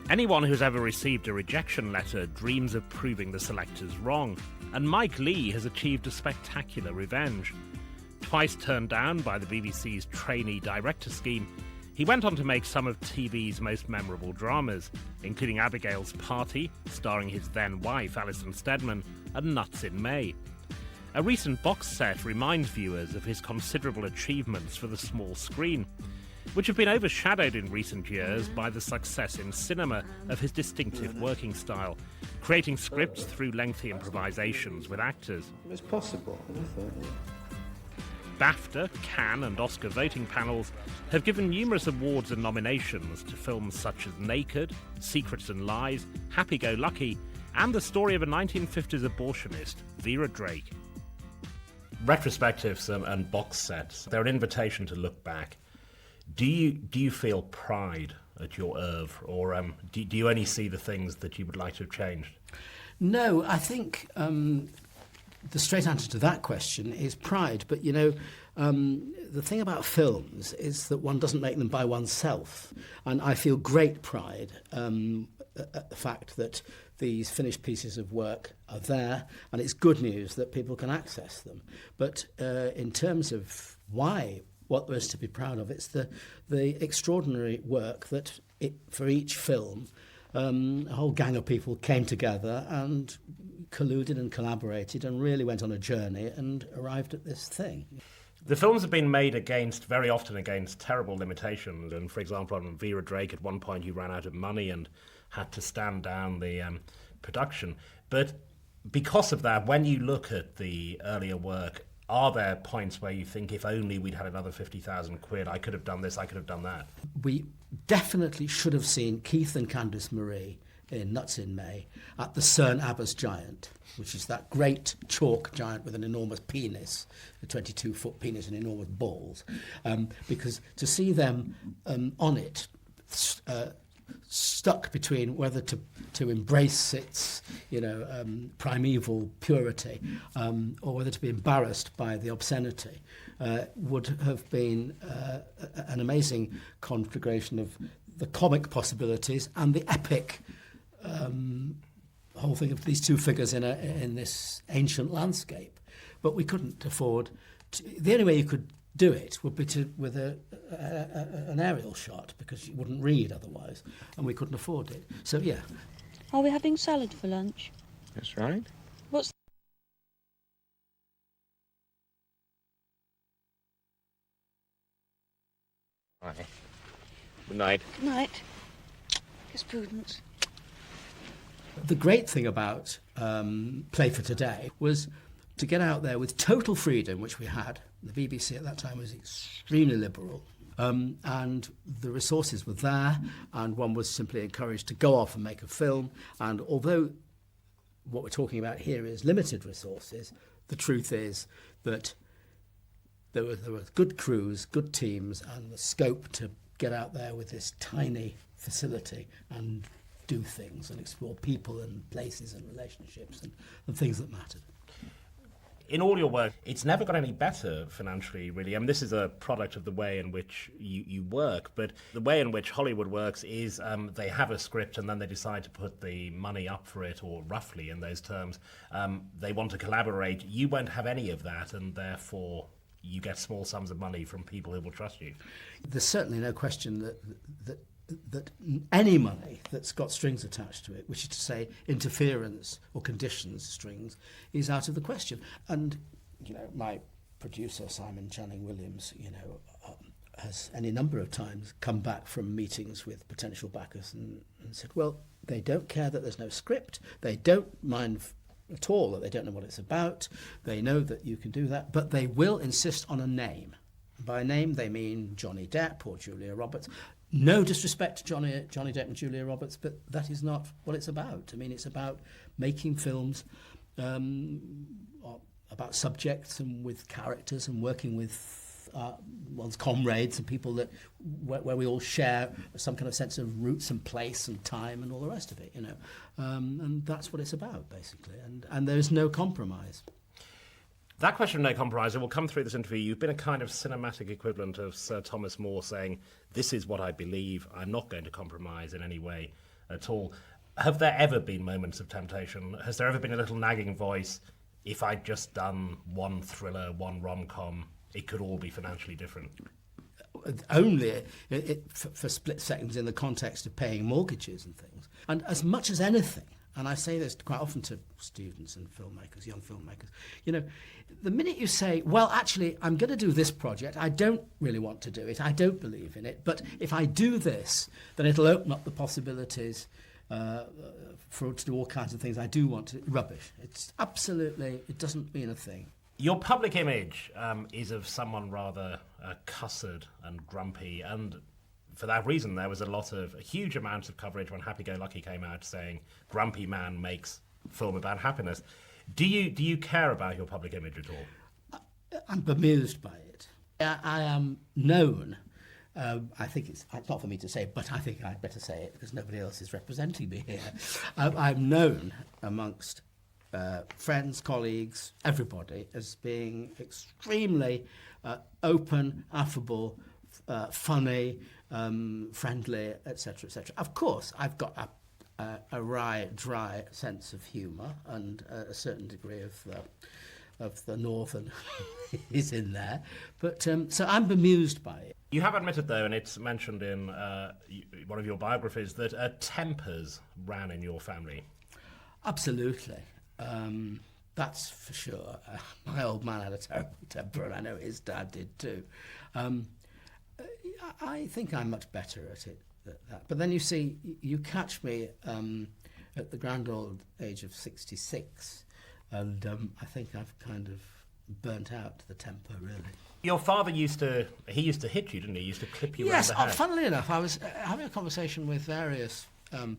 Anyone who's ever received a rejection letter dreams of proving the selectors wrong, and Mike Leigh has achieved a spectacular revenge. Twice turned down by the BBC's trainee director scheme, he went on to make some of TV's most memorable dramas, including Abigail's Party, starring his then-wife Alison Steadman, and Nuts in May. A recent box set reminds viewers of his considerable achievements for the small screen, which have been overshadowed in recent years by the success in cinema of his distinctive working style, creating scripts through lengthy improvisations with actors. It was possible, I thought. BAFTA, Cannes and Oscar voting panels have given numerous awards and nominations to films such as Naked, Secrets and Lies, Happy-Go-Lucky, and the story of a 1950s abortionist, Vera Drake. Retrospectives and box sets, they're an invitation to look back. Do you feel pride at your oeuvre, or do you only see the things that you would like to have changed? No, I think the straight answer to that question is pride. But, you know, the thing about films is that one doesn't make them by oneself. And I feel great pride at the fact that these finished pieces of work are there, and it's good news that people can access them. But in terms of what there is to be proud of, it's the extraordinary work that for each film, a whole gang of people came together and colluded and collaborated and really went on a journey and arrived at this thing. The films have been made very often against terrible limitations, and for example on Vera Drake at one point you ran out of money and had to stand down the production. But because of that, when you look at the earlier work, are there points where you think, if only we'd had another 50,000 quid, I could have done this, I could have done that? We definitely should have seen Keith and Candice Marie in Nuts in May at the Cern Abbas Giant, which is that great chalk giant with an enormous penis, a 22-foot penis and enormous balls. Because to see them on it, stuck between whether to embrace its, primeval purity or whether to be embarrassed by the obscenity, would have been an amazing conflagration of the comic possibilities and the epic whole thing of these two figures in this ancient landscape. But we couldn't afford the only way you could do it would be with an aerial shot, because you wouldn't read otherwise, and we couldn't afford it. So, yeah. Are we having salad for lunch? That's right. What's... Bye. Good night. Good night. Guess Prudence. The great thing about Play for Today was to get out there with total freedom, which we had. The BBC at that time was extremely liberal, and the resources were there, and one was simply encouraged to go off and make a film. And although what we're talking about here is limited resources, the truth is that there were good crews, good teams, and the scope to get out there with this tiny facility and do things and explore people and places and relationships and things that mattered. In all your work, it's never got any better financially, really. I mean, this is a product of the way in which you work, but the way in which Hollywood works is they have a script and then they decide to put the money up for it, or roughly in those terms. They want to collaborate. You won't have any of that, and therefore you get small sums of money from people who will trust you. There's certainly no question that any money that's got strings attached to it, which is to say interference or conditions strings, is out of the question. And, my producer, Simon Channing Williams, has any number of times come back from meetings with potential backers and said, well, they don't care that there's no script, they don't mind at all that they don't know what it's about, they know that you can do that, but they will insist on a name. By name, they mean Johnny Depp or Julia Roberts. No disrespect to Johnny Depp and Julia Roberts, but that is not what it's about. I mean, it's about making films about subjects and with characters and working with one's comrades and people where we all share some kind of sense of roots and place and time and all the rest of it, and that's what it's about, basically. And there's no compromise. That question of no compromise will come through this interview. You've been a kind of cinematic equivalent of Sir Thomas More saying, this is what I believe, I'm not going to compromise in any way. at all. Have there ever been moments of temptation? Has there ever been a little nagging voice, if I'd just done one thriller, one rom-com, it could all be financially different? Only for split seconds in the context of paying mortgages and things. And as much as anything, and I say this quite often to students and filmmakers, young filmmakers, you know, the minute you say, well, actually, I'm going to do this project, I don't really want to do it, I don't believe in it, but if I do this, then it'll open up the possibilities to do all kinds of things I do want to. Rubbish. It's absolutely, it doesn't mean a thing. Your public image is of someone rather cussed and grumpy, and for that reason there was a huge amount of coverage when Happy Go Lucky came out saying grumpy man makes film about happiness. Do you care about your public image at all? I'm bemused by it. I am known, I think it's not for me to say, but I think I'd better say it because nobody else is representing me here. I'm known amongst friends, colleagues, everybody as being extremely open, affable, funny, friendly, etc., etc. Of course, I've got a wry, dry sense of humour and a certain degree of the northern is in there, but so I'm bemused by it. You have admitted, though, and it's mentioned in one of your biographies, that tempers ran in your family. Absolutely. That's for sure. My old man had a terrible temper, and I know his dad did too. I think I'm much better at it. But then you see, you catch me at the grand old age of 66, and I think I've kind of burnt out the temper, really. Your father used to hit you, didn't he? He used to clip you around the head. Yes, funnily enough, I was having a conversation with various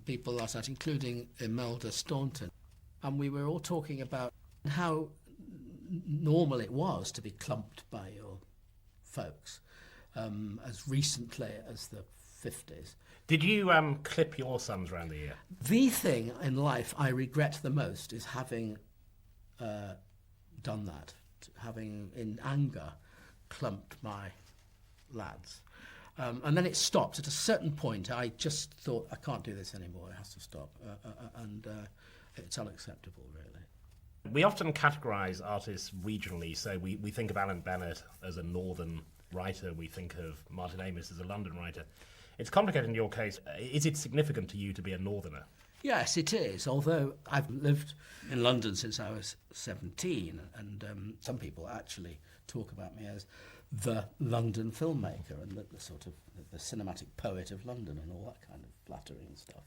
people last night, including Imelda Staunton, and we were all talking about how normal it was to be clumped by your folks as recently as the 50s. Did you clip your sons round the ear? The thing in life I regret the most is having done that, having in anger clumped my lads. And then it stopped. At a certain point, I just thought, I can't do this anymore, it has to stop. And it's unacceptable, really. We often categorise artists regionally, so we think of Alan Bennett as a northern writer, we think of Martin Amis as a London writer. It's complicated in your case. Is it significant to you to be a northerner? Yes, it is, although I've lived in London since I was 17, and some people actually talk about me as the London filmmaker and the sort of the cinematic poet of London and all that kind of flattering stuff.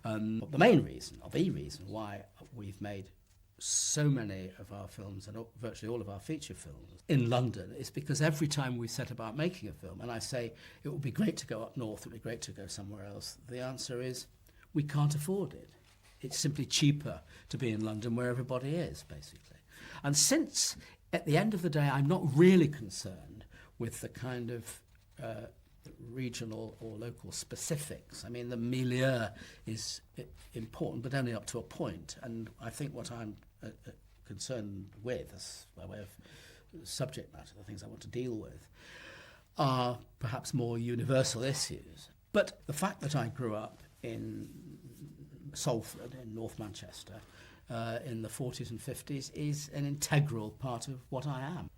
But the main reason, or the reason why we've made so many of our films and virtually all of our feature films in London is because every time we set about making a film, and I say it would be great to go up north, it would be great to go somewhere else, the answer is we can't afford it. It's simply cheaper to be in London where everybody is, basically. And since, at the end of the day, I'm not really concerned with the kind of regional or local specifics. I mean, the milieu is important, but only up to a point. And I think what I'm concerned with, as by way of subject matter, the things I want to deal with, are perhaps more universal issues. But the fact that I grew up in Salford, in North Manchester, in the 40s and 50s, is an integral part of what I am.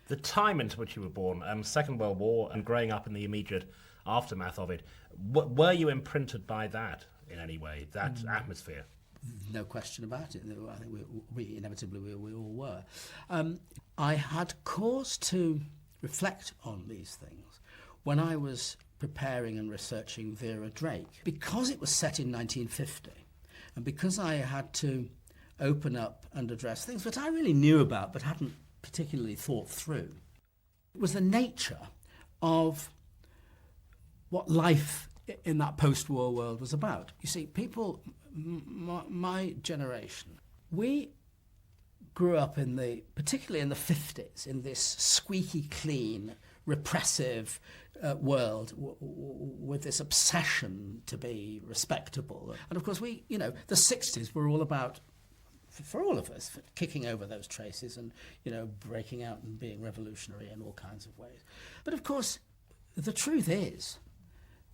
The time into which you were born, Second World War, and growing up in the immediate aftermath of it, were you imprinted by that in any way, that atmosphere? No question about it. I think we inevitably we all were. I had cause to reflect on these things when I was preparing and researching Vera Drake. Because it was set in 1950, and because I had to open up and address things that I really knew about but hadn't particularly thought through, it was the nature of what life in that post-war world was about. You see, people, my generation, we grew up particularly in the 50s, in this squeaky clean, repressive world with this obsession to be respectable. And of course the 60s were all about, for all of us, kicking over those traces and, breaking out and being revolutionary in all kinds of ways. But of course, the truth is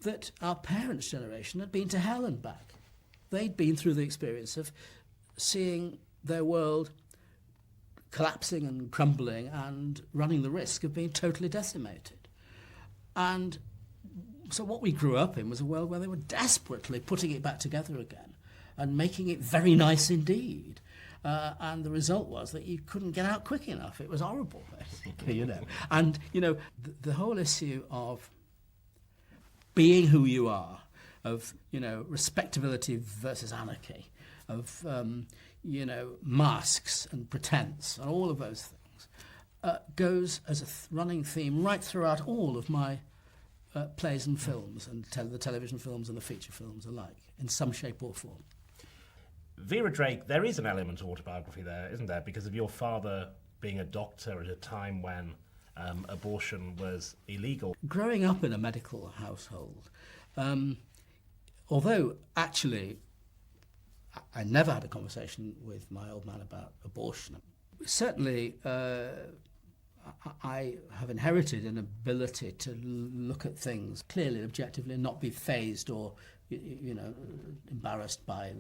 that our parents' generation had been to hell and back. They'd been through the experience of seeing their world collapsing and crumbling and running the risk of being totally decimated. And so what we grew up in was a world where they were desperately putting it back together again and making it very nice indeed. And the result was that you couldn't get out quick enough. It was horrible, basically, you know. And, you know, the whole issue of being who you are, of, you know, respectability versus anarchy, of, you know, masks and pretense and all of those things, goes as a running theme right throughout all of my plays and films, and the television films and the feature films alike, in some shape or form. Vera Drake, there is an element of autobiography there, isn't there? Because of your father being a doctor at a time when abortion was illegal. Growing up in a medical household, although actually I never had a conversation with my old man about abortion, certainly I have inherited an ability to look at things clearly, objectively, and not be fazed or, you know, embarrassed by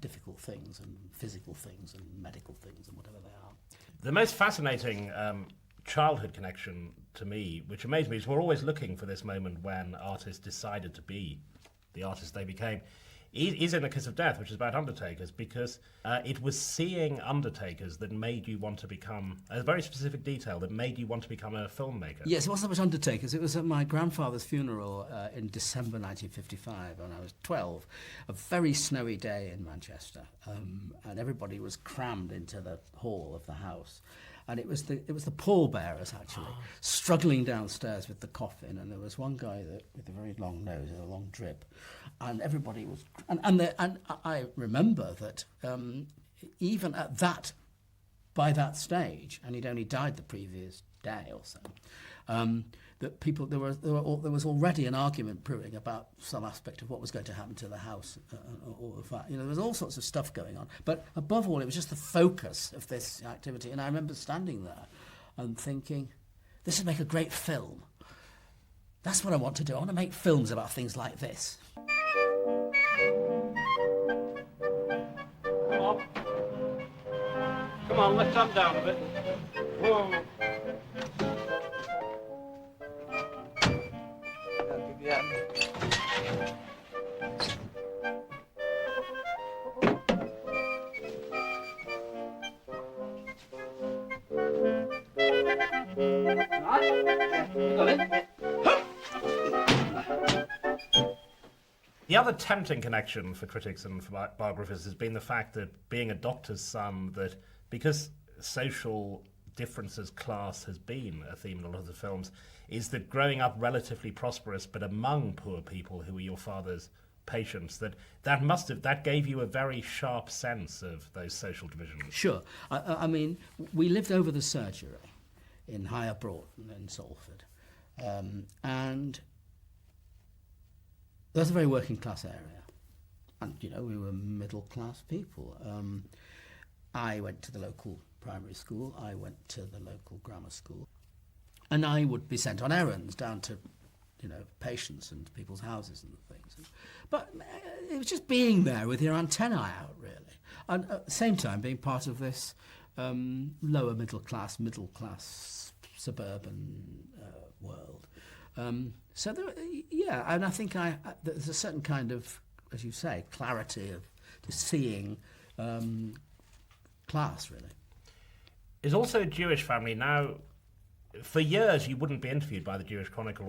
difficult things and physical things and medical things and whatever they are. The most fascinating childhood connection to me, which amazed me, is we're always looking for this moment when artists decided to be the artists they became, is in The Kiss of Death, which is about undertakers, because it was seeing undertakers that made you want to become, a very specific detail that made you want to become a filmmaker. Yes, it wasn't so much undertakers. It was at my grandfather's funeral in December 1955 when I was 12, a very snowy day in Manchester, and everybody was crammed into the hall of the house. And it was the pallbearers, actually, struggling downstairs with the coffin. And there was one guy with a very long nose and a long drip. And everybody was... And I remember that even at that... By that stage, and he'd only died the previous day or so, that people there was already an argument brewing about some aspect of what was going to happen to the house, all of that. You know, there was all sorts of stuff going on. But above all, it was just the focus of this activity. And I remember standing there and thinking, this would make a great film. That's what I want to do. I want to make films about things like this. Come on, let's come down a bit. Whoa. The other tempting connection for critics and for biographers has been the fact that being a doctor's son, that because social differences, class has been a theme in a lot of the films, is that growing up relatively prosperous but among poor people who were your father's patients, that gave you a very sharp sense of those social divisions. Sure. I mean, we lived over the surgery in Higher Broughton in Salford, and that's a very working class area, and you know, we were middle class people. I went to the local primary school, I went to the local grammar school, and I would be sent on errands down to, you know, patients and people's houses and things. But it was just being there with your antennae out, really, and at the same time being part of this lower middle class suburban world. So there, yeah, and I think there's a certain kind of, as you say, clarity of just seeing class, really. It's also a Jewish family. Now, for years you wouldn't be interviewed by the Jewish Chronicle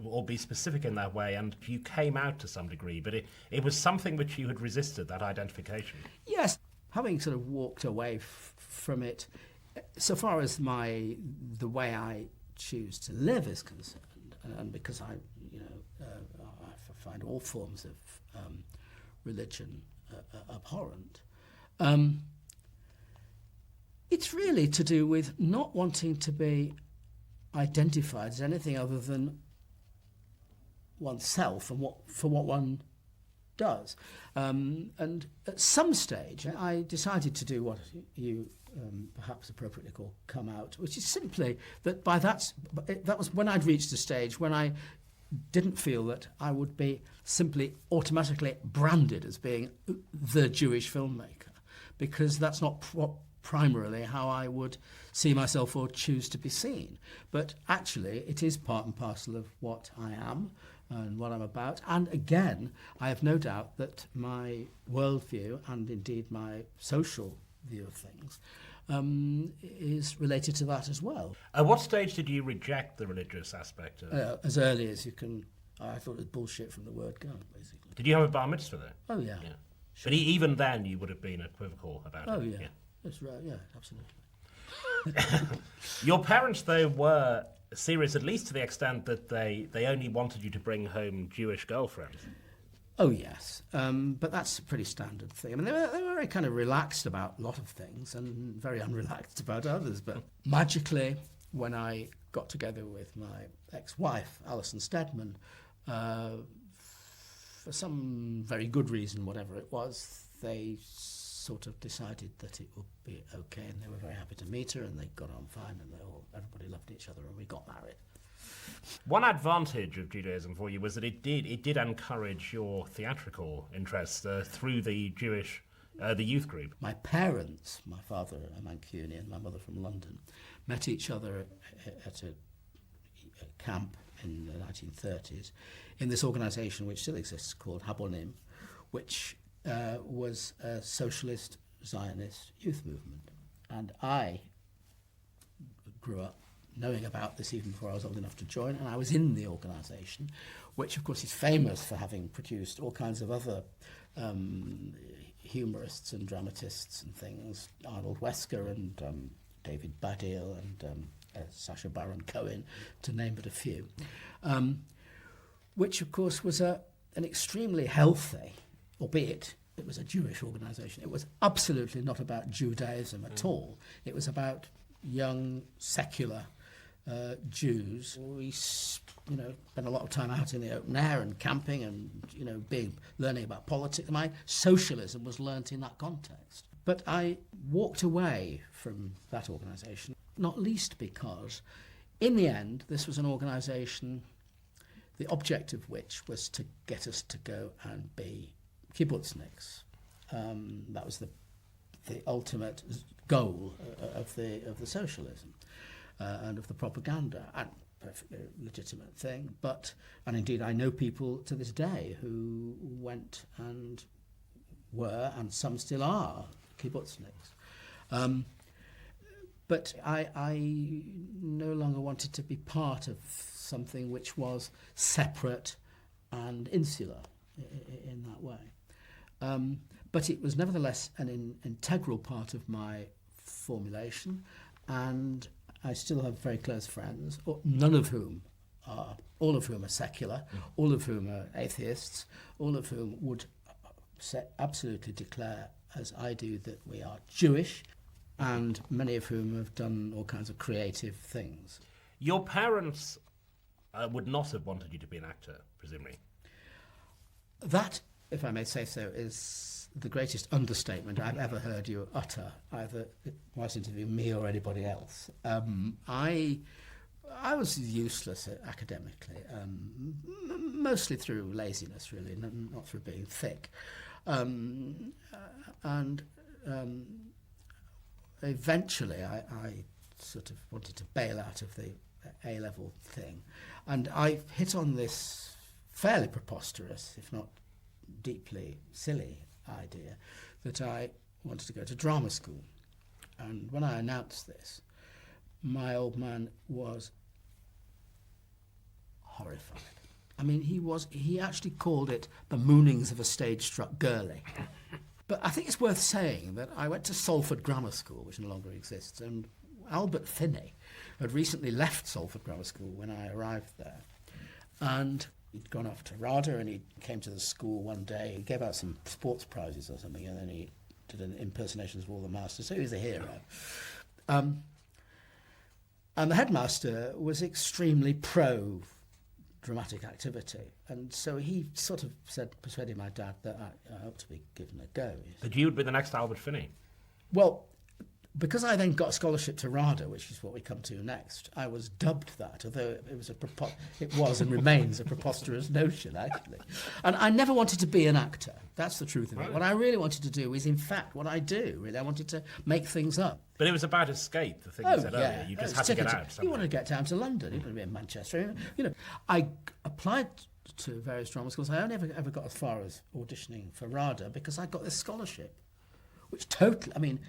or be specific in that way, and you came out to some degree, but it was something which you had resisted, that identification. Yes, having sort of walked away from it, so far as the way I choose to live is concerned, and because I find all forms of religion abhorrent, it's really to do with not wanting to be identified as anything other than oneself and for what one does. And at some stage, I decided to do what you perhaps appropriately call come out, which is simply that that was when I'd reached a stage when I didn't feel that I would be simply automatically branded as being the Jewish filmmaker, because that's not primarily how I would see myself or choose to be seen. But actually, it is part and parcel of what I am and what I'm about. And again, I have no doubt that my worldview and indeed my social view of things is related to that as well. At what stage did you reject the religious aspect of As early as you can. I thought it was bullshit from the word go, basically. Did you have a bar mitzvah there? Oh, yeah. But even then, you would have been equivocal about it. Oh, yeah. That's right, yeah, absolutely. Your parents, though, were serious, at least to the extent that they only wanted you to bring home Jewish girlfriends. Oh, yes. But that's a pretty standard thing. I mean, they were very kind of relaxed about a lot of things and very unrelaxed about others. But magically, when I got together with my ex-wife, Alison Steadman, for some very good reason, whatever it was, they sort of decided that it would be okay, and they were very happy to meet her, and they got on fine, and everybody loved each other, and we got married. One advantage of Judaism for you was that it did encourage your theatrical interests through the Jewish, the youth group. My parents, my father a Mancunian, my mother from London, met each other at a camp in the 1930s in this organisation which still exists called Habonim, which was a socialist Zionist youth movement. And I grew up knowing about this even before I was old enough to join, and I was in the organisation, which of course is famous for having produced all kinds of other humorists and dramatists and things, Arnold Wesker and David Baddiel and Sacha Baron Cohen, to name but a few, which of course was an extremely healthy, albeit it was a Jewish organisation. It was absolutely not about Judaism at all. It was about young, secular Jews. We, spent a lot of time out in the open air and camping and, learning about politics. My socialism was learnt in that context. But I walked away from that organisation, not least because, in the end, this was an organisation, the object of which was to get us to go and be kibbutzniks. That was the ultimate goal of the socialism and of the propaganda, and perfectly legitimate thing. And indeed, I know people to this day who went and were, and some still are, kibbutzniks. But I no longer wanted to be part of something which was separate and insular in that way. But it was nevertheless an integral part of my formulation, and I still have very close friends, all of whom are secular, all of whom are atheists, all of whom would absolutely declare, as I do, that we are Jewish, and many of whom have done all kinds of creative things. Your parents would not have wanted you to be an actor, presumably. That, if I may say so, is the greatest understatement I've ever heard you utter, either whilst interviewing me or anybody else. I was useless academically, mostly through laziness, really, not through being thick. Eventually I sort of wanted to bail out of the A-level thing, and I hit on this fairly preposterous, if not deeply silly, idea that I wanted to go to drama school. And when I announced this, my old man was horrified. I mean, he actually called it the moonings of a stage-struck girlie. But I think it's worth saying that I went to Salford Grammar School, which no longer exists, and Albert Finney had recently left Salford Grammar School when I arrived there. And he'd gone off to RADA, and he came to the school one day. He gave out some sports prizes or something, and then he did an impersonations of all the masters, so he was a hero. And the headmaster was extremely pro dramatic activity, and so he sort of persuaded my dad that I ought to be given a go. That you would be the next Albert Finney? Well, Because I then got a scholarship to RADA, which is what we come to next, I was dubbed that, although it was and remains a preposterous notion, actually. And I never wanted to be an actor. That's the truth of it. What I really wanted to do is, in fact, what I do, really. I wanted to make things up. But it was about escape, the thing you said earlier. You just had to get out somehow. You want to get down to London. You want to be in Manchester. You know, I applied to various drama schools. I only ever got as far as auditioning for RADA because I got this scholarship, which totally, I mean,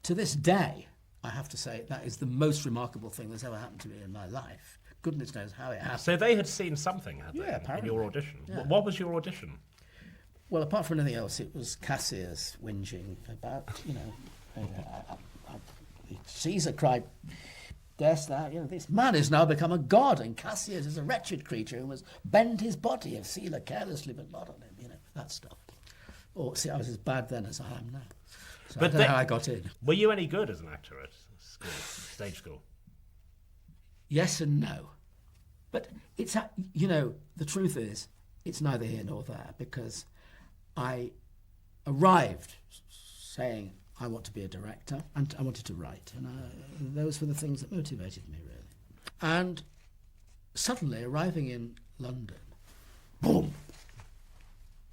to this day, I have to say, that is the most remarkable thing that's ever happened to me in my life. Goodness knows how it happened. So they had seen something, had they, apparently. in your audition? Yeah. What was your audition? Well, apart from anything else, it was Cassius whinging about, you know, Caesar cried, "Darest thou, you know, this man is now become a god, and Cassius is a wretched creature who must bend his body if Sela carelessly but not on him," you know, that stuff. Or, see, I was as bad then as I am now. So but I don't know how I got in. Were you any good as an actor at school, stage school? Yes and no. But it's, you know, the truth is, it's neither here nor there, because I arrived saying I want to be a director and I wanted to write. And those were the things that motivated me, really. And suddenly, arriving in London, boom!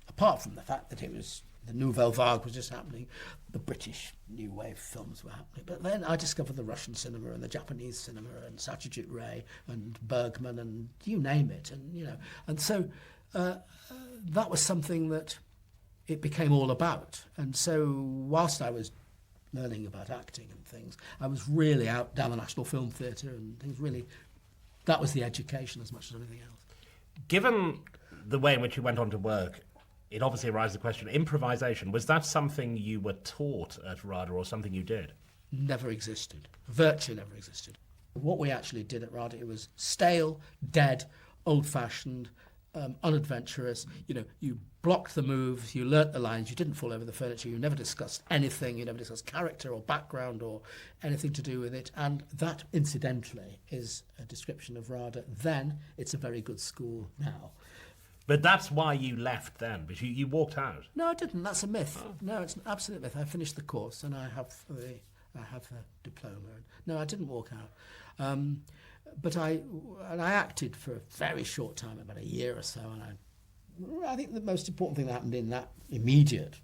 Apart from the fact that it was the Nouvelle Vague was just happening, the British New Wave films were happening. But then I discovered the Russian cinema and the Japanese cinema and Satyajit Ray and Bergman and you name it. And, you know, and so that was something that it became all about. And so whilst I was learning about acting and things, I was really out down the National Film Theatre and things really, that was the education as much as anything else. Given the way in which you went on to work, it obviously arises the question, improvisation, was that something you were taught at RADA or something you did? Never existed. Virtually never existed. What we actually did at RADA, it was stale, dead, old-fashioned, unadventurous. You know, you blocked the moves, you learnt the lines, you didn't fall over the furniture, you never discussed anything, you never discussed character or background or anything to do with it. And that, incidentally, is a description of RADA. Then it's a very good school now. But that's why you left then, because you walked out. No, I didn't. That's a myth. Oh. No, it's an absolute myth. I finished the course and I have the diploma. No, I didn't walk out. But I acted for a very short time, about a year or so, and I think the most important thing that happened in that immediate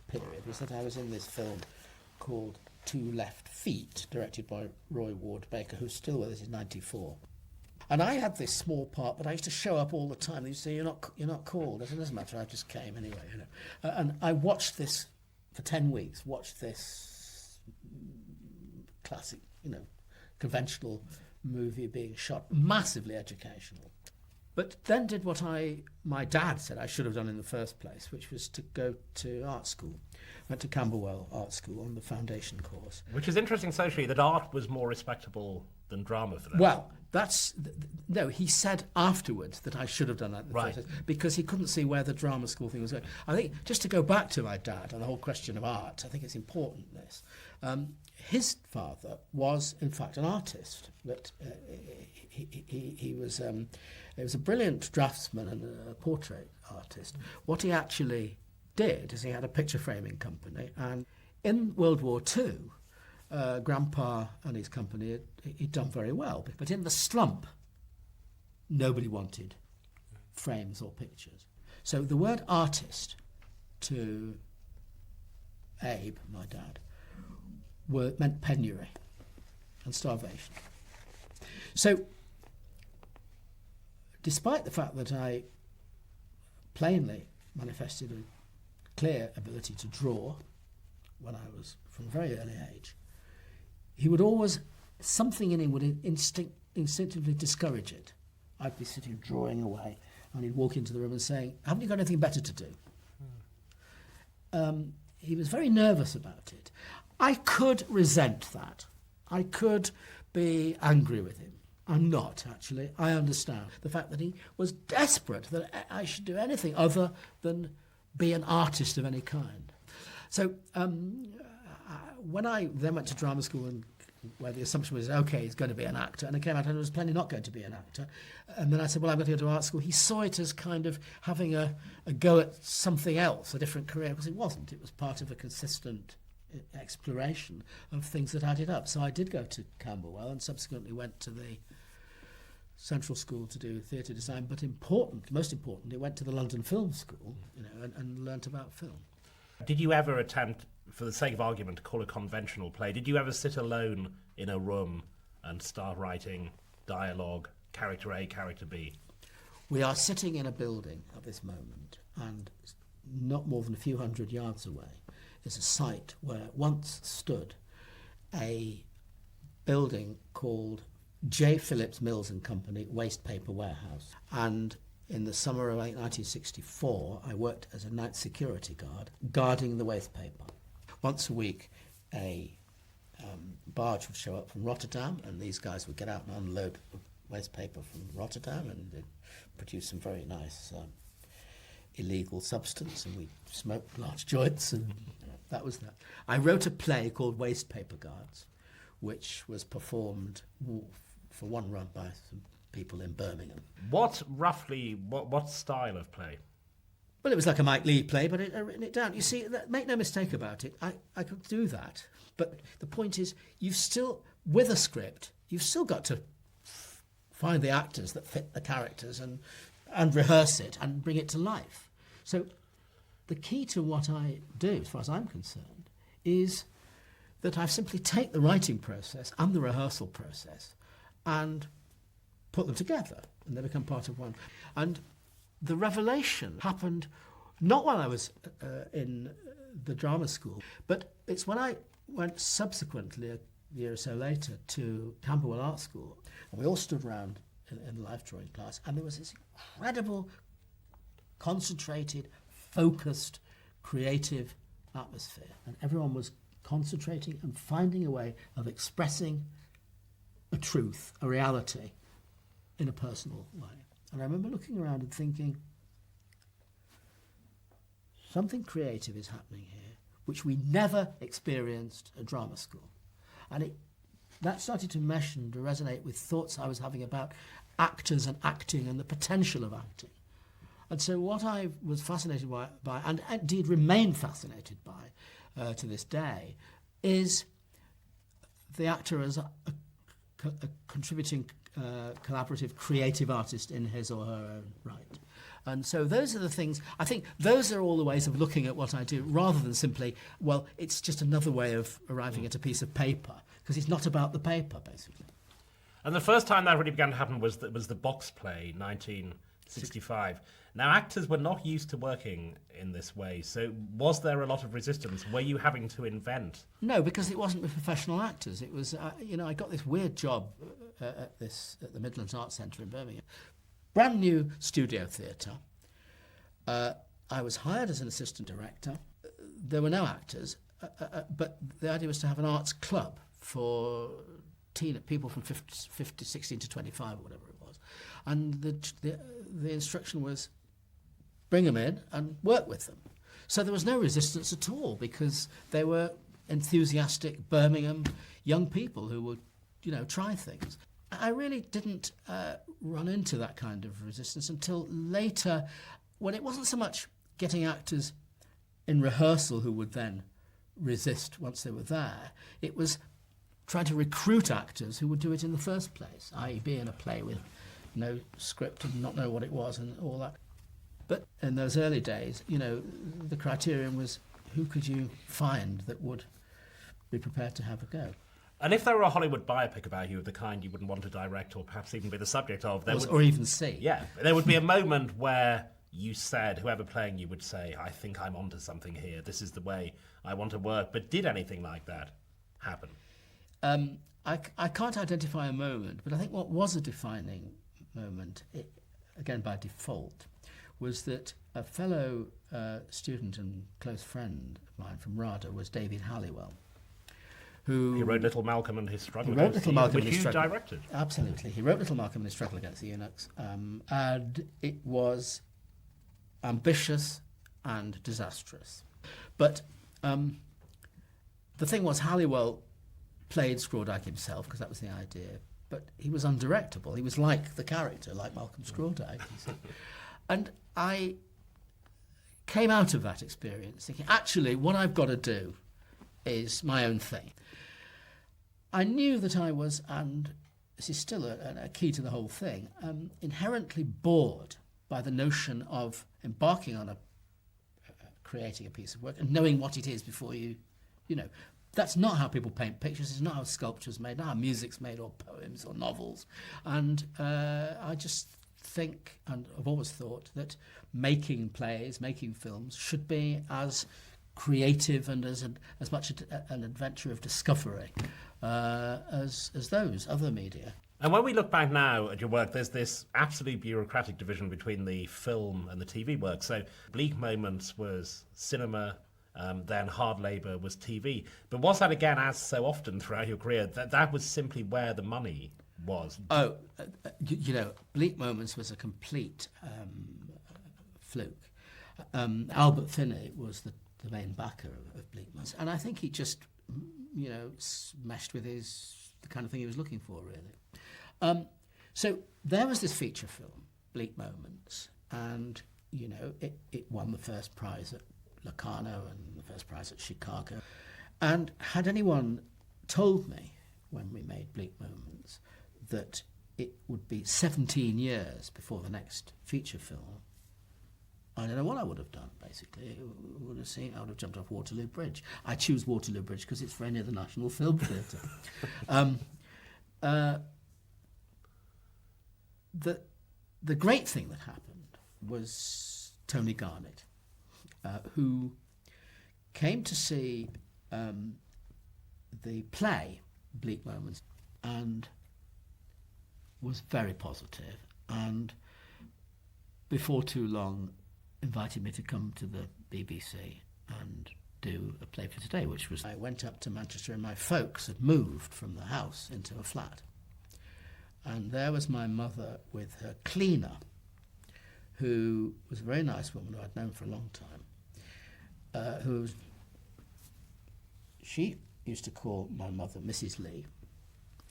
period was that I was in this film called Two Left Feet, directed by Roy Ward Baker, who's still with us in '94. And I had this small part, but I used to show up all the time. They used to say, you're not called. I said, it doesn't matter, I just came anyway. You know. And I watched this for 10 weeks, watched this classic, you know, conventional movie being shot, massively educational. But then did what my dad said I should have done in the first place, which was to go to art school. Went to Camberwell Art School on the foundation course. Which is interesting socially, that art was more respectable than drama for them. Well, no, he said afterwards that I should have done that in the first place, because he couldn't see where the drama school thing was going. I think, just to go back to my dad and the whole question of art, I think it's important, this. His father was, in fact, an artist. But he was a brilliant draftsman and a portrait artist. What he actually did is he had a picture framing company, and in World War II, Grandpa and his company, he'd done very well. But in the slump, nobody wanted frames or pictures. So the word artist to Abe, my dad, meant penury and starvation. So, despite the fact that I plainly manifested a clear ability to draw when I was from a very early age, he would always, something in him would instinctively discourage it. I'd be sitting drawing away, and he'd walk into the room and saying, haven't you got anything better to do? He was very nervous about it. I could resent that. I could be angry with him. I'm not, actually. I understand the fact that he was desperate that I should do anything other than be an artist of any kind. So when I then went to drama school, and where the assumption was, OK, he's going to be an actor, and I came out and I was plainly not going to be an actor, and then I said, well, I'm going to go to art school, he saw it as kind of having a go at something else, a different career, because it wasn't. It was part of a consistent exploration of things that added up. So I did go to Camberwell and subsequently went to the Central School to do theatre design, but most importantly, went to the London Film School, and learnt about film. Did you ever attempt, for the sake of argument, to call a conventional play? Did you ever sit alone in a room and start writing dialogue, character A, character B? We are sitting in a building at this moment, and not more than a few hundred yards away is a site where once stood a building called J. Phillips Mills and Company Waste Paper Warehouse. And in the summer of 1964, I worked as a night security guard, guarding the waste paper. Once a week, a barge would show up from Rotterdam, and these guys would get out and unload waste paper from Rotterdam, and they'd produce some very nice illegal substance, and we smoked large joints, and that was that. I wrote a play called Waste Paper Guards, which was performed for one run by some people in Birmingham. What style of play? Well, it was like a Mike Leigh play, but I'd written it down. You see, make no mistake about it, I could do that. But the point is, you've still, with a script, you've still got to find the actors that fit the characters and rehearse it and bring it to life. So the key to what I do, as far as I'm concerned, is that I simply take the writing process and the rehearsal process and put them together, and they become part of one. And the revelation happened not while I was in the drama school, but it's when I went subsequently, a year or so later, to Camberwell Art School, and we all stood round in the life drawing class, and there was this incredible, concentrated, focused, creative atmosphere, and everyone was concentrating and finding a way of expressing a truth, a reality, in a personal way. And I remember looking around and thinking, something creative is happening here, which we never experienced at drama school. And that started to mesh and to resonate with thoughts I was having about actors and acting and the potential of acting. And so what I was fascinated by and indeed remain fascinated by to this day, is the actor as a contributing collaborative creative artist in his or her own right. And so those are the things, I think those are all the ways of looking at what I do, rather than simply, well, it's just another way of arriving at a piece of paper, because it's not about the paper, basically. And the first time that really began to happen was the box play, 1965. Now, actors were not used to working in this way, so was there a lot of resistance? Were you having to invent? No, because it wasn't with professional actors. It was, I got this weird job at the Midlands Arts Centre in Birmingham. Brand new studio theatre. I was hired as an assistant director. There were no actors, but the idea was to have an arts club for people from 16 to 25 or whatever it was. And the instruction was bring them in and work with them. So there was no resistance at all, because they were enthusiastic Birmingham young people who would, try things. I really didn't run into that kind of resistance until later, when it wasn't so much getting actors in rehearsal who would then resist once they were there. It was trying to recruit actors who would do it in the first place, i.e. be in a play with no script and not know what it was and all that. But in those early days, the criterion was who could you find that would be prepared to have a go. And if there were a Hollywood biopic about you of the kind you wouldn't want to direct or perhaps even be the subject of... or even see. Yeah, there would be a moment where you said, whoever playing you would say, I think I'm onto something here, this is the way I want to work. But did anything like that happen? I can't identify a moment, but I think what was a defining moment, again by default, was that a fellow student and close friend of mine from RADA was David Halliwell. He wrote Little Malcolm and His Struggle Against the Eunuchs, which you directed. Absolutely. He wrote Little Malcolm and His Struggle Against the Eunuchs. And it was ambitious and disastrous. But the thing was, Halliwell played Screwdyke himself, because that was the idea, but he was undirectable. He was like the character, like Malcolm Screwdyke. And I came out of that experience thinking, actually, what I've got to do is my own thing. I knew that I was, and this is still a key to the whole thing, inherently bored by the notion of embarking on creating a piece of work and knowing what it is before you know. That's not how people paint pictures. It's not how sculpture's made, not how music's made, or poems or novels. And I just think, and I've always thought, that making plays, making films should be as creative and as much an adventure of discovery as those other media. And when we look back now at your work, there's this absolute bureaucratic division between the film and the TV work. So Bleak Moments was cinema, then Hard Labour was TV. But was that, again, as so often throughout your career, that was simply where the money was? Oh, Bleak Moments was a complete fluke. Albert Finney was the main backer of Bleak Moments. And I think he just, meshed with the kind of thing he was looking for, really. So there was this feature film, Bleak Moments, and, it won the first prize at Locarno and the first prize at Chicago. And had anyone told me when we made Bleak Moments that it would be 17 years before the next feature film, I don't know what I would have done, basically. I would have jumped off Waterloo Bridge. I choose Waterloo Bridge because it's very near the National Film Theatre. The great thing that happened was Tony Garnett, who came to see the play Bleak Moments and was very positive, and before too long invited me to come to the BBC and do a play for today, which was, I went up to Manchester and my folks had moved from the house into a flat. And there was my mother with her cleaner, who was a very nice woman who I'd known for a long time, she used to call my mother Mrs. Leigh,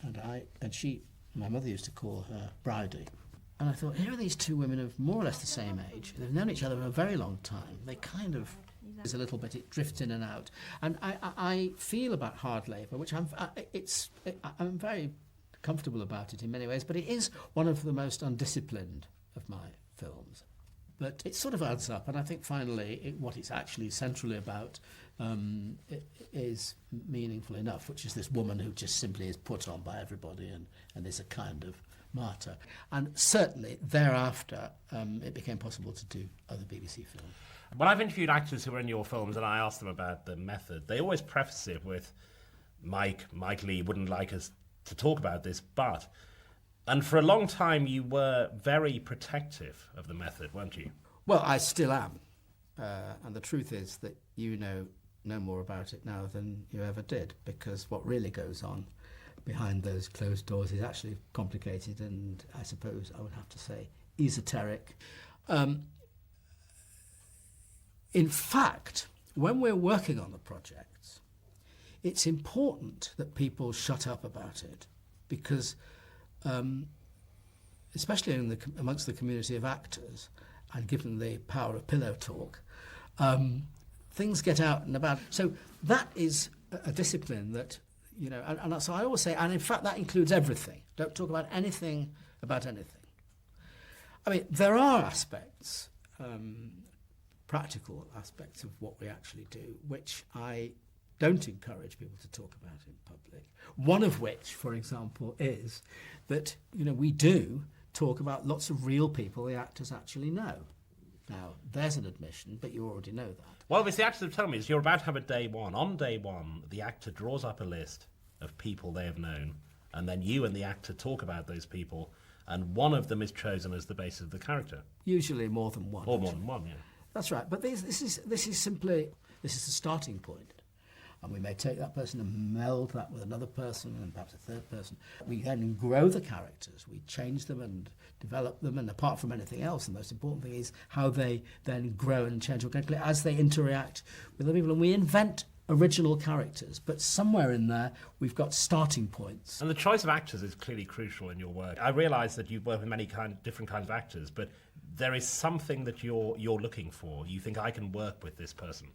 and my mother used to call her Bridie. And I thought, here are these two women of more or less the same age. They've known each other for a very long time. They kind of, is a little bit, it drifts in and out. And I feel about Hard Labour, which I'm very comfortable about it in many ways, but it is one of the most undisciplined of my films. But it sort of adds up, and I think finally what it's actually centrally about is meaningful enough, which is this woman who just simply is put on by everybody and is a kind of martyr. And certainly thereafter it became possible to do other BBC films. When I've interviewed actors who are in your films and I ask them about the method, they always preface it with, Mike Leigh wouldn't like us to talk about this, but... And for a long time you were very protective of the method, weren't you? Well, I still am. And the truth is that you know no more about it now than you ever did, because what really goes on behind those closed doors is actually complicated and, I suppose I would have to say, esoteric. In fact, when we're working on the projects, it's important that people shut up about it, because especially amongst the community of actors, and given the power of pillow talk, things get out and about. So that is a discipline that, and so I always say, and in fact that includes everything. Don't talk about anything about anything. I mean, there are aspects, practical aspects of what we actually do, which I don't encourage people to talk about in public. One of which, for example, is that, we do talk about lots of real people the actors actually know. Now, there's an admission, but you already know that. Well, obviously, the actors have told me is you're about to have a day one. On day one, the actor draws up a list of people they have known, and then you and the actor talk about those people, and one of them is chosen as the basis of the character. Usually more than one. Or more than one, yeah. That's right. But this is simply the starting point. And we may take that person and meld that with another person and perhaps a third person. We then grow the characters. We change them and develop them. And apart from anything else, the most important thing is how they then grow and change organically as they interact with other people. And we invent original characters. But somewhere in there, we've got starting points. And the choice of actors is clearly crucial in your work. I realise that you work with many different kinds of actors, but there is something that you're looking for. You think, I can work with this person.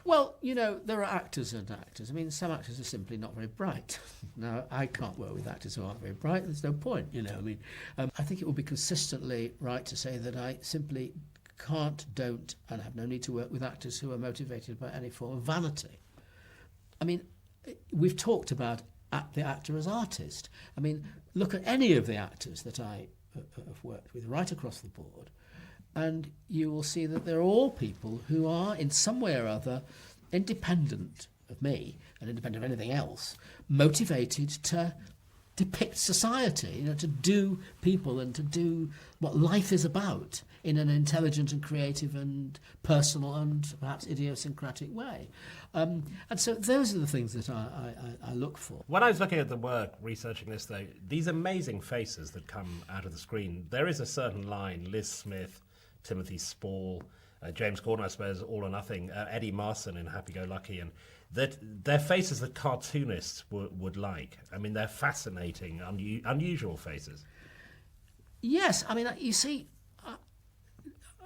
Well, you know, there are actors and actors. I mean, some actors are simply not very bright. Now, I can't work with actors who aren't very bright. There's no point, you know. I mean, I think it would be consistently right to say that I simply can't, don't, and have no need to work with actors who are motivated by any form of vanity. I mean, we've talked about the actor as artist. I mean, look at any of the actors that I have worked with right across the board, and you will see that they're all people who are, in some way or other, independent of me and independent of anything else, motivated to depict society, you know, to do people and to do what life is about in an intelligent and creative and personal and perhaps idiosyncratic way. And so those are the things that I look for. When I was looking at the work, researching this, though, these amazing faces that come out of the screen, there is a certain line, Liz Smith, Timothy Spall, James Corden, I suppose, All or Nothing, Eddie Marsan in Happy Go Lucky, and that they're faces that cartoonists would like. I mean, they're fascinating, unusual faces. Yes, I mean, you see,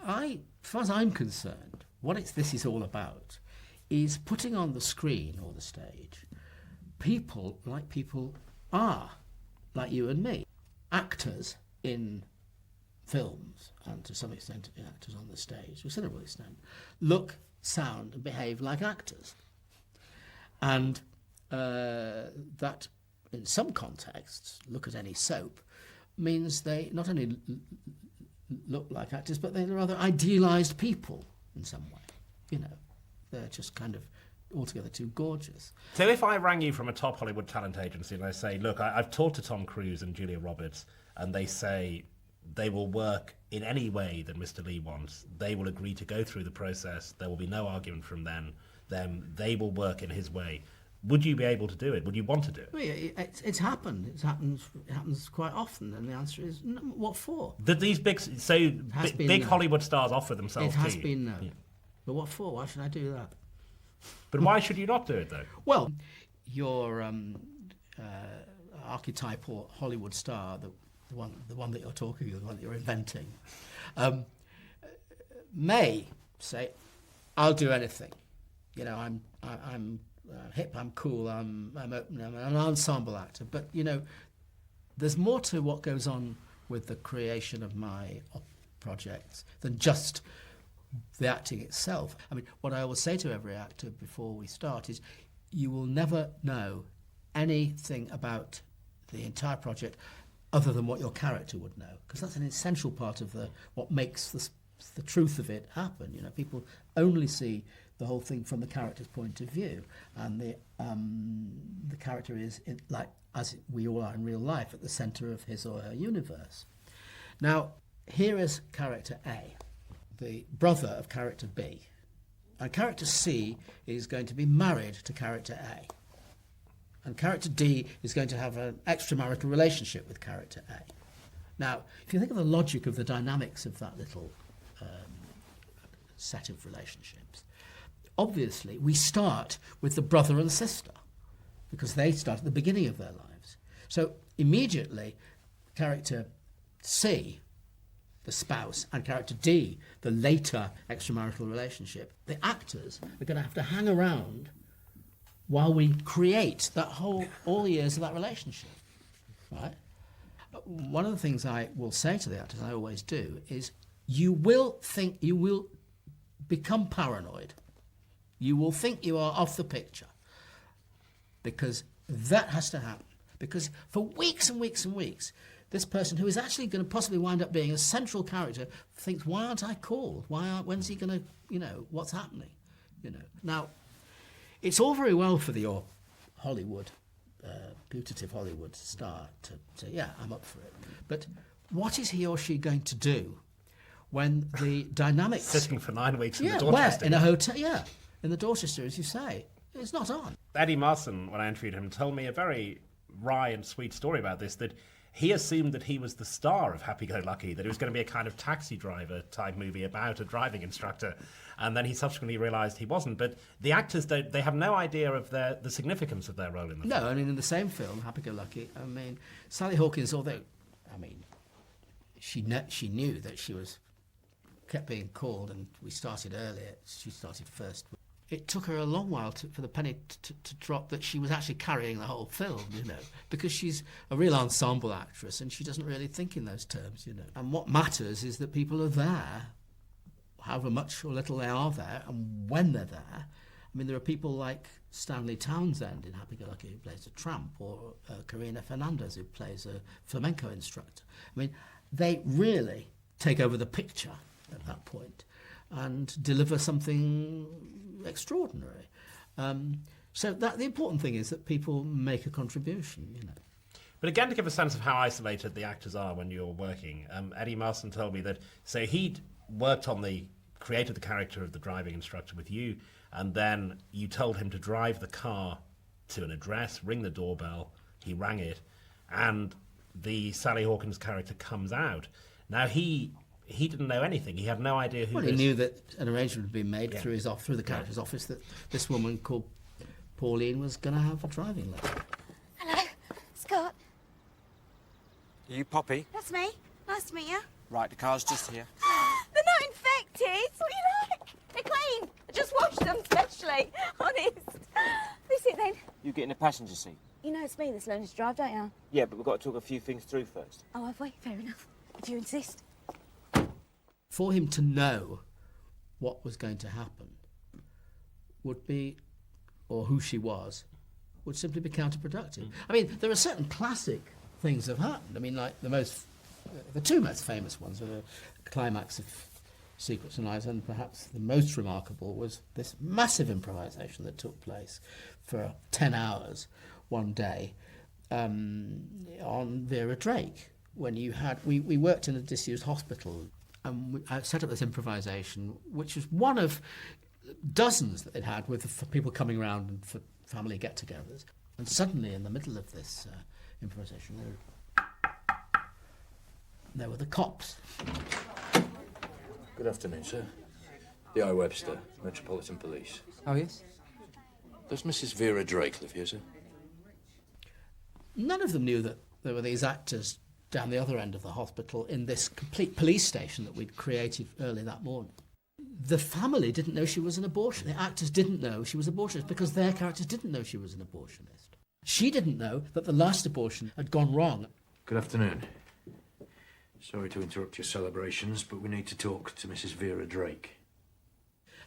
as far as I'm concerned, what this is all about is putting on the screen or the stage people are, like you and me, actors in films, and to some extent actors on the stage, to a considerable extent, look, sound and behave like actors. And that, in some contexts, look at any soap, means they not only look like actors, but they're rather idealised people in some way. You know, they're just kind of altogether too gorgeous. So if I rang you from a top Hollywood talent agency and I say, look, I've talked to Tom Cruise and Julia Roberts, and they say they will work in any way that Mr. Leigh wants, they will agree to go through the process, there will be no argument from them, they will work in his way. Would you be able to do it? Would you want to do it? Well, it's happened. It happens quite often, and the answer is, no, what for? That these big No. Hollywood stars offer themselves It has to you? been no. Yeah. But what for? Why should I do that? But why should you not do it, though? Well, your archetypal Hollywood star, the one that you're talking of, the one that you're inventing, may say, "I'll do anything. You know, I'm hip, I'm cool, I'm open, I'm an ensemble actor." But you know, there's more to what goes on with the creation of my projects than just the acting itself. I mean, what I always say to every actor before we start is, you will never know anything about the entire project other than what your character would know, because that's an essential part of what makes the truth of it happen. You know, people only see the whole thing from the character's point of view, and the character is, like as we all are in real life, at the centre of his or her universe. Now, here is character A, the brother of character B, and character C is going to be married to character A, and character D is going to have an extramarital relationship with character A. Now, if you think of the logic of the dynamics of that little set of relationships, obviously we start with the brother and sister, because they start at the beginning of their lives. So immediately, character C, the spouse, and character D, the later extramarital relationship, the actors are going to have to hang around while we create all the years of that relationship, right? One of the things I will say to the actors, I always do, is you will become paranoid. You will think you are off the picture, because that has to happen. Because for weeks and weeks and weeks, this person, who is actually going to possibly wind up being a central character, thinks, why aren't I called? When's he going to, you know, what's happening? You know. Now, it's all very well for your Hollywood, putative Hollywood star to say, yeah, I'm up for it. But what is he or she going to do when the dynamics... Sitting for 9 weeks in the Dorchester. Dorchester. In a hotel, yeah. In the Dorchester, as you say. It's not on. Eddie Marsan, when I interviewed him, told me a very wry and sweet story about this, that he assumed that he was the star of Happy Go Lucky, that it was going to be a kind of Taxi Driver type movie about a driving instructor, and then he subsequently realised he wasn't. But the actors, they have no idea of the significance of their role in the film. No, I mean, in the same film, Happy Go Lucky, I mean, Sally Hawkins, although, I mean, she knew that she kept being called, and we started earlier. She started first it took her a long while for the penny to drop that she was actually carrying the whole film, you know, because she's a real ensemble actress and she doesn't really think in those terms, you know. And what matters is that people are there, however much or little they are there, and when they're there. I mean, there are people like Stanley Townsend in Happy Go Lucky who plays a tramp, or Karina Fernandez who plays a flamenco instructor. I mean, they really take over the picture at that point and deliver something extraordinary. So that the important thing is that people make a contribution, you know. But again, to give a sense of how isolated the actors are when you're working, Eddie Marsan told me that, so he'd created the character of the driving instructor with you, and then you told him to drive the car to an address, ring the doorbell, he rang it, and the Sally Hawkins character comes out. Now he didn't know anything. He had no idea who. Well, he knew that an arrangement had been made through the character's Yeah. office that this woman called Pauline was going to have a driving lesson. Hello, Scott. Are you Poppy? That's me. Nice to meet you. Right, the car's just here. They're not infected. What do you like? They're clean. I just washed them specially. Honest. Who's it then? You get in the passenger seat. You know it's me that's learning to drive, don't you? Yeah, but we've got to talk a few things through first. Oh, have we? Fair enough. If you insist. For him to know what was going to happen would be, or who she was, would simply be counterproductive. I mean, there are certain classic things that have happened. I mean, like the two most famous ones are the climax of Secrets and Lies, and perhaps the most remarkable was this massive improvisation that took place for 10 hours one day on Vera Drake. When you had, we worked in a disused hospital, and I set up this improvisation, which was one of dozens that it had for people coming around and for family get-togethers. And suddenly, in the middle of this improvisation, there were the cops. Good afternoon, sir. The I. Webster, Metropolitan Police. Oh, yes? Does Mrs. Vera Drake live here, sir? None of them knew that there were these actors down the other end of the hospital in this complete police station that we'd created early that morning. The family didn't know she was an abortionist. The actors didn't know she was an abortionist because their characters didn't know she was an abortionist. She didn't know that the last abortion had gone wrong. Good afternoon. Sorry to interrupt your celebrations, but we need to talk to Mrs. Vera Drake.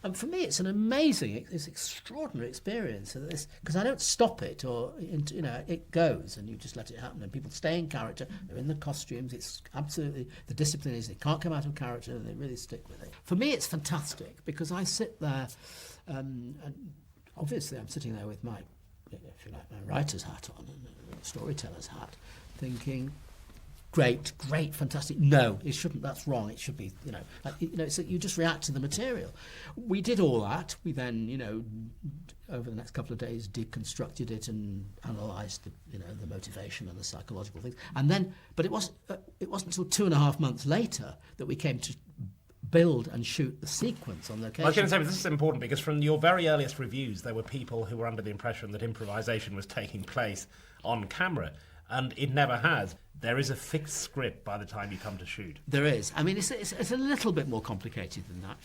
And for me, it's an amazing, it's extraordinary experience. Because I don't stop it, or you know, it goes, and you just let it happen. And people stay in character. They're in the costumes. It's absolutely, the discipline is they can't come out of character, and they really stick with it. For me, it's fantastic because I sit there, and obviously I'm sitting there with my, if you like, my writer's hat on and storyteller's hat, thinking, great, fantastic. No, it shouldn't. That's wrong. It should be, you know, it's that you just react to the material. We did all that. We then, you know, over the next couple of days, deconstructed it and analysed, the motivation and the psychological things. And then, but it wasn't until 2.5 months later that we came to build and shoot the sequence on location. I was going to say, but this is important because from your very earliest reviews, there were people who were under the impression that improvisation was taking place on camera, and it never has. There is a fixed script by the time you come to shoot. There is. I mean, it's a little bit more complicated than that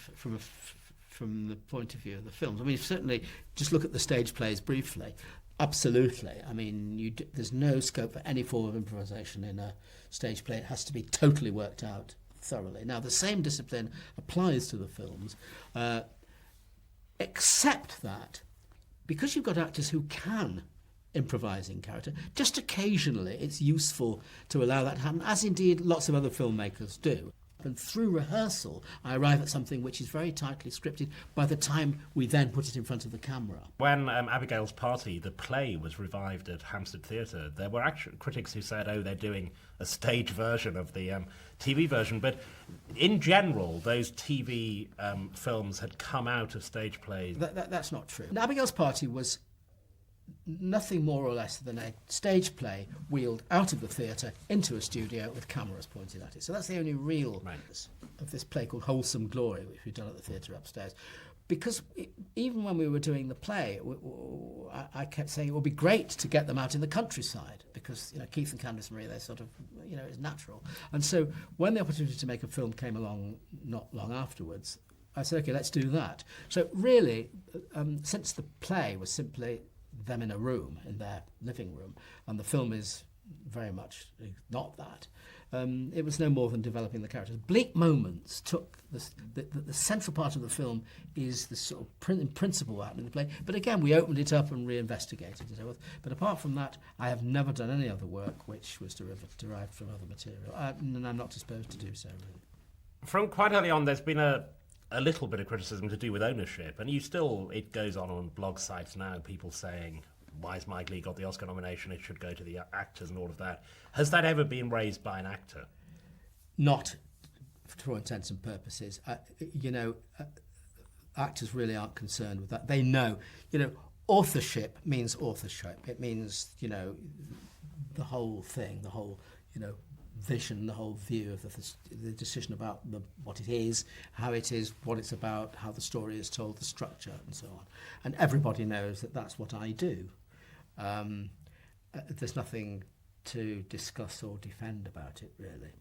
from the point of view of the films. I mean, certainly, just look at the stage plays briefly. Absolutely. I mean, there's no scope for any form of improvisation in a stage play. It has to be totally worked out thoroughly. Now, the same discipline applies to the films, except that because you've got actors who can improvising character, just occasionally it's useful to allow that to happen, as indeed lots of other filmmakers do. And through rehearsal, I arrive at something which is very tightly scripted by the time we then put it in front of the camera. When Abigail's Party, the play, was revived at Hampstead Theatre, there were actually critics who said, they're doing a stage version of the TV version. But in general, those TV films had come out of stage plays. That's not true. Abigail's Party was nothing more or less than a stage play wheeled out of the theatre into a studio with cameras pointed at it. So that's the only real of this play called Wholesome Glory, which we've done at the theatre upstairs. Because even when we were doing the play, I kept saying it would be great to get them out in the countryside because, Keith and Candice Marie, they're sort of, it's natural. And so when the opportunity to make a film came along not long afterwards, I said, OK, let's do that. So really, since the play was simply them in a room, in their living room, and the film is very much not that, it was no more than developing the characters. Bleak Moments took the central part of the film is the sort of principle happening in the play. But again, we opened it up and reinvestigated and so forth. But apart from that, I have never done any other work which was derived from other material. And I'm not disposed to do so, really. From quite early on, there's been a little bit of criticism to do with ownership, and it goes on blog sites now, people saying, why has Mike Leigh got the Oscar nomination? It should go to the actors and all of that. Has that ever been raised by an actor? Not for all intents and purposes. Actors really aren't concerned with that. They know, authorship means authorship. It means, the whole thing, the whole, vision, the whole view of the decision about what it is, how it is, what it's about, how the story is told, the structure, and so on. And everybody knows that that's what I do. There's nothing to discuss or defend about it, really.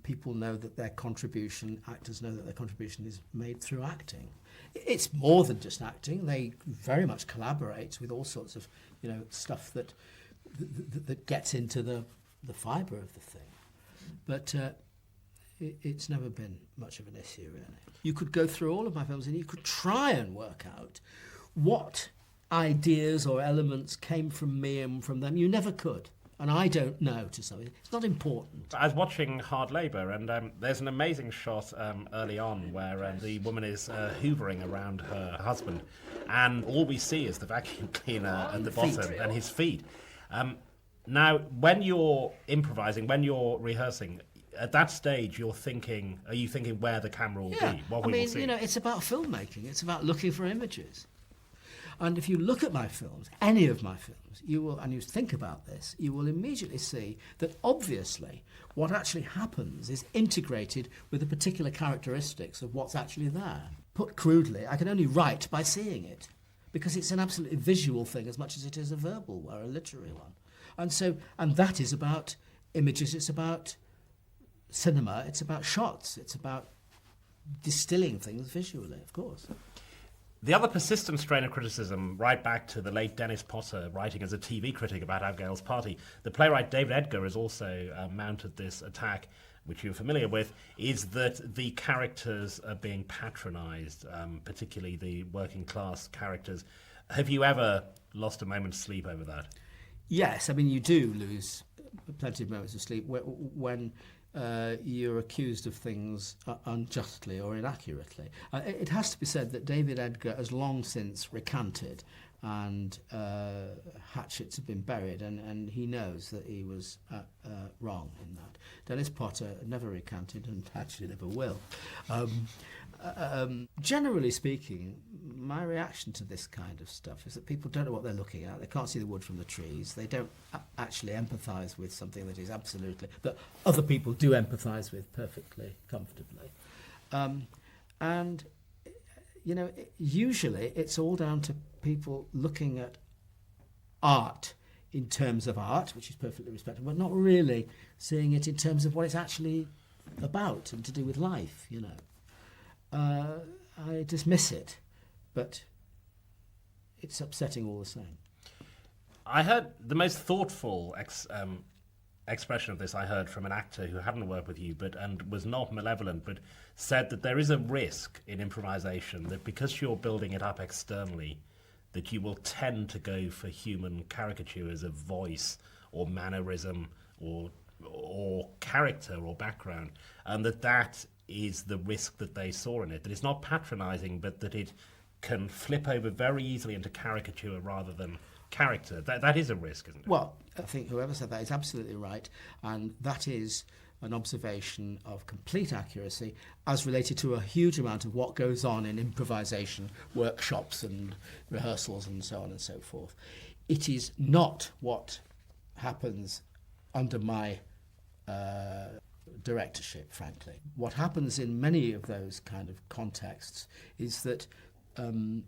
People know that actors know that their contribution is made through acting. It's more than just acting. They very much collaborate with all sorts of, stuff that gets into the fibre of the thing. But it's never been much of an issue, really. You could go through all of my films and you could try and work out what ideas or elements came from me and from them. You never could. And I don't know to some extent. It's not important. I was watching Hard Labour, and there's an amazing shot early on where the woman is hoovering around her husband, and all we see is the vacuum cleaner at the bottom and his feet. Now, when you're improvising, when you're rehearsing, at that stage, are you thinking where the camera will be, what we will see? It's about filmmaking. It's about looking for images. And if you look at my films, any of my films, and you think about this, you will immediately see that obviously what actually happens is integrated with the particular characteristics of what's actually there. Put crudely, I can only write by seeing it, because it's an absolutely visual thing as much as it is a verbal or a literary one. And that is about images, it's about cinema, it's about shots, it's about distilling things visually, of course. The other persistent strain of criticism, right back to the late Dennis Potter writing as a TV critic about Abigail's Party, the playwright David Edgar has also mounted this attack, which you're familiar with, is that the characters are being patronised, particularly the working class characters. Have you ever lost a moment's sleep over that? Yes, I mean, you do lose plenty of moments of sleep when you're accused of things unjustly or inaccurately. It has to be said that David Edgar has long since recanted, and hatchets have been buried, and he knows that he was wrong in that. Dennis Potter never recanted and actually never will. Generally speaking, my reaction to this kind of stuff is that people don't know what they're looking at. They can't see the wood from the trees. They don't actually empathise with something that is that other people do empathise with perfectly comfortably. And, usually it's all down to people looking at art in terms of art, which is perfectly respectable, but not really seeing it in terms of what it's actually about and to do with life, I dismiss it, but it's upsetting all the same. I heard the most thoughtful expression of this I heard from an actor who hadn't worked with you and was not malevolent, but said that there is a risk in improvisation that because you're building it up externally, that you will tend to go for human caricatures of voice or mannerism or character or background, and that is the risk that they saw in it, that it's not patronising, but that it can flip over very easily into caricature rather than character. That is a risk, isn't it? Well, I think whoever said that is absolutely right, and that is an observation of complete accuracy as related to a huge amount of what goes on in improvisation, workshops and rehearsals and so on and so forth. It is not what happens under my directorship, frankly. What happens in many of those kind of contexts is that the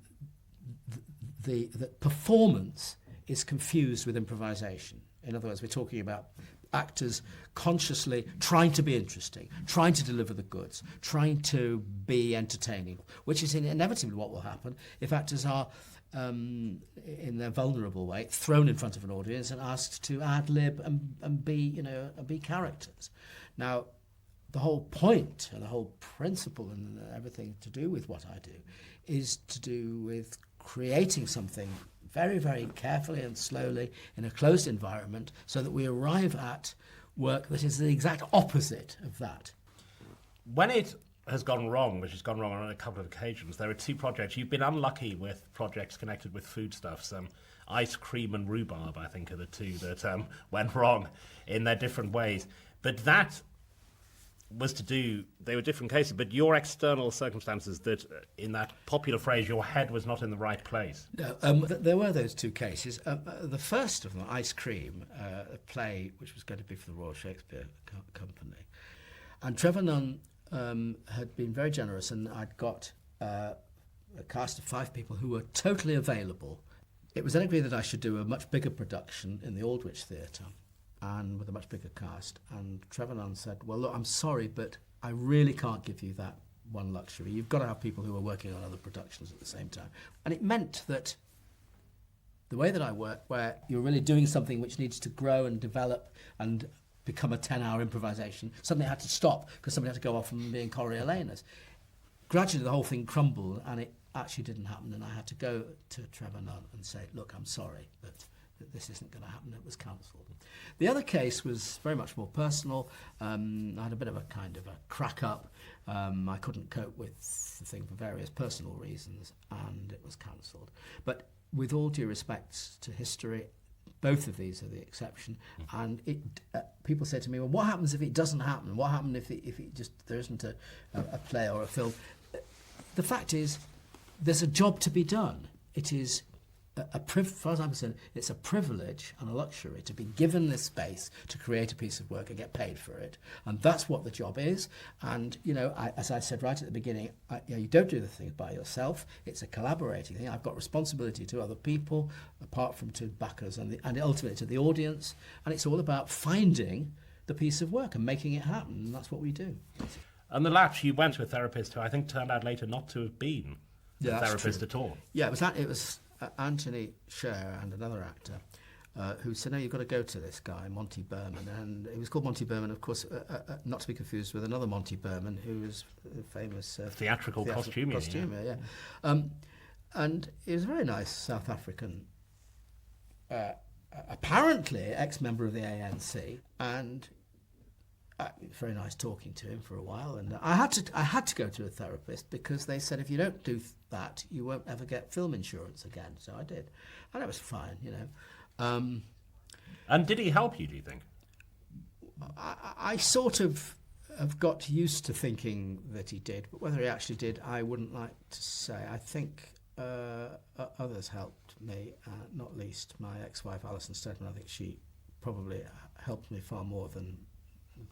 performance is confused with improvisation. In other words, we're talking about actors consciously trying to be interesting, trying to deliver the goods, trying to be entertaining, which is inevitably what will happen if actors are, in their vulnerable way, thrown in front of an audience and asked to ad-lib and be characters. Now, the whole point and the whole principle and everything to do with what I do is to do with creating something very, very carefully and slowly in a closed environment so that we arrive at work that is the exact opposite of that. When it has gone wrong, which has gone wrong on a couple of occasions, there are two projects. You've been unlucky with projects connected with foodstuffs. Ice cream and rhubarb, I think, are the two that went wrong in their different ways. But that was they were different cases, but your external circumstances that, in that popular phrase, your head was not in the right place. No, there were those two cases. The first of them, Ice Cream, a play which was going to be for the Royal Shakespeare Company. And Trevor Nunn had been very generous, and I'd got a cast of 5 people who were totally available. It was then agreed that I should do a much bigger production in the Aldwych Theatre, and with a much bigger cast. And Trevor Nunn said, well, look, I'm sorry, but I really can't give you that one luxury. You've got to have people who are working on other productions at the same time. And it meant that the way that I work, where you're really doing something which needs to grow and develop and become a 10-hour improvisation, suddenly had to stop because somebody had to go off and be in Coriolanus. Gradually the whole thing crumbled and it actually didn't happen, and I had to go to Trevor Nunn and say, look, I'm sorry, but this isn't going to happen. It was cancelled. The other case was very much more personal. I had a bit of a kind of a crack up. I couldn't cope with the thing for various personal reasons, and it was cancelled. But with all due respect to history, both of these are the exception. And people say to me, well, what happens if it doesn't happen? What happens if it just there isn't a play or a film? The fact is, there's a job to be done. It is as far as I'm concerned, it's a privilege and a luxury to be given this space to create a piece of work and get paid for it. And that's what the job is. And, as I said right at the beginning, you don't do the things by yourself. It's a collaborating thing. I've got responsibility to other people, apart from to backers and ultimately to the audience. And it's all about finding the piece of work and making it happen. And that's what we do. And the lapse, you went to a therapist who I think turned out later not to have been a therapist at all. Yeah, it was Anthony Sher and another actor who said, no, you've got to go to this guy, Monty Berman. And he was called Monty Berman, of course, not to be confused with another Monty Berman, who was a famous theatrical costumier. Yeah. And he was a very nice South African, apparently ex-member of the ANC, and it was very nice talking to him for a while. And I had to go to a therapist because they said if you don't do that, you won't ever get film insurance again. So I did, and it was fine, And did he help you, do you think? I sort of have got used to thinking that he did, but whether he actually did, I wouldn't like to say. I think others helped me, not least my ex-wife Alison Steadman. I think she probably helped me far more than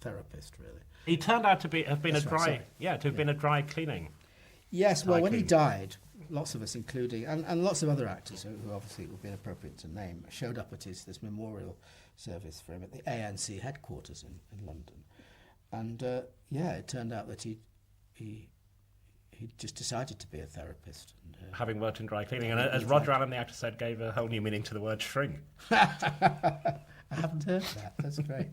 therapist, really. He turned out to have been been a dry cleaning. Yes, well, when he died, lots of us, including, and lots of other actors who obviously it would be inappropriate to name, showed up at this memorial service for him at the ANC headquarters in London. And it turned out that he just decided to be a therapist. And, having worked in dry cleaning, and as Roger Allen, the actor, said, gave a whole new meaning to the word shrink. I haven't heard that. That's great.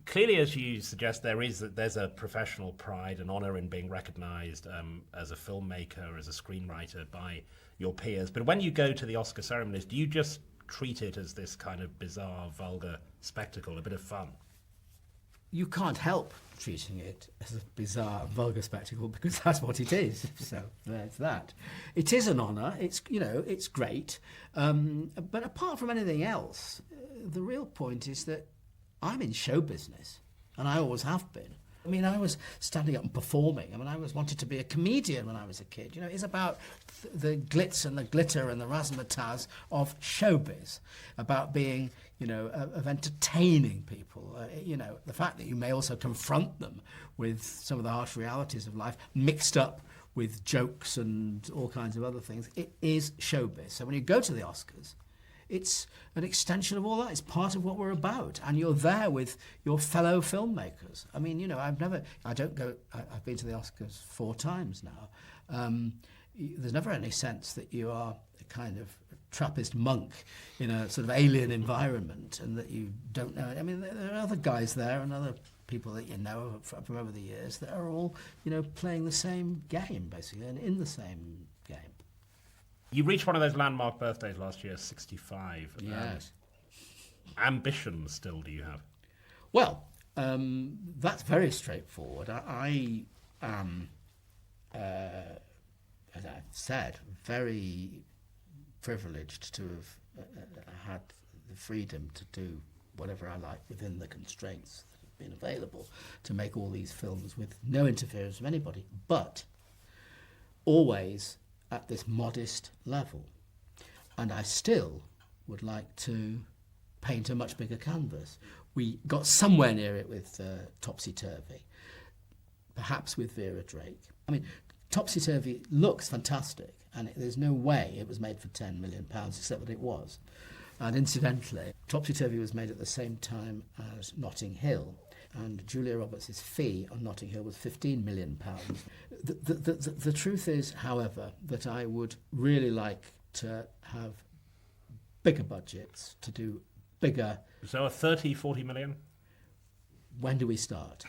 Clearly, as you suggest, there's a professional pride and honour in being recognised as a filmmaker, as a screenwriter by your peers. But when you go to the Oscar ceremonies, do you just treat it as this kind of bizarre, vulgar spectacle, a bit of fun? You can't help treating it as a bizarre, vulgar spectacle because that's what it is. So there's that. It is an honour. It's great. But apart from anything else, the real point is that I'm in show business, and I always have been. I mean, I was standing up and performing. I mean, I always wanted to be a comedian when I was a kid. It's about the glitz and the glitter and the razzmatazz of showbiz, about being, of entertaining people. The fact that you may also confront them with some of the harsh realities of life, mixed up with jokes and all kinds of other things. It is showbiz. So when you go to the Oscars, it's an extension of all that. It's part of what we're about, and you're there with your fellow filmmakers. I mean, I've been to the Oscars 4 times now. There's never any sense that you are a kind of Trappist monk in a sort of alien environment and that you don't know it. I mean, there are other guys there and other people that you know from over the years that are all, playing the same game, basically, and in the same game. You reached one of those landmark birthdays last year, 65. Yes. Ambitions still do you have? Well, that's very straightforward. I am, as I've said, very privileged to have had the freedom to do whatever I like within the constraints that have been available to make all these films with no interference from anybody, but always at this modest level. And I still would like to paint a much bigger canvas. We got somewhere near it with Topsy Turvy, perhaps with Vera Drake. I mean, Topsy Turvy looks fantastic, and there's no way it was made for £10 million, except that it was. And incidentally, Topsy Turvy was made at the same time as Notting Hill, and Julia Roberts' fee on Notting Hill was £15 million. The truth is, however, that I would really like to have bigger budgets, to do bigger... So a 30, 40 million? When do we start?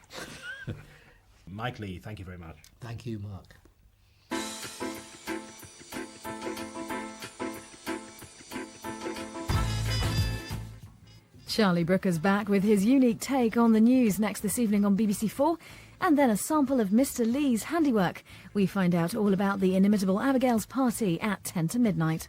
Mike Leigh, thank you very much. Thank you, Mark. Charlie Brooker's back with his unique take on the news next this evening on BBC4, and then a sample of Mr. Leigh's handiwork. We find out all about the inimitable Abigail's party at 10 to midnight.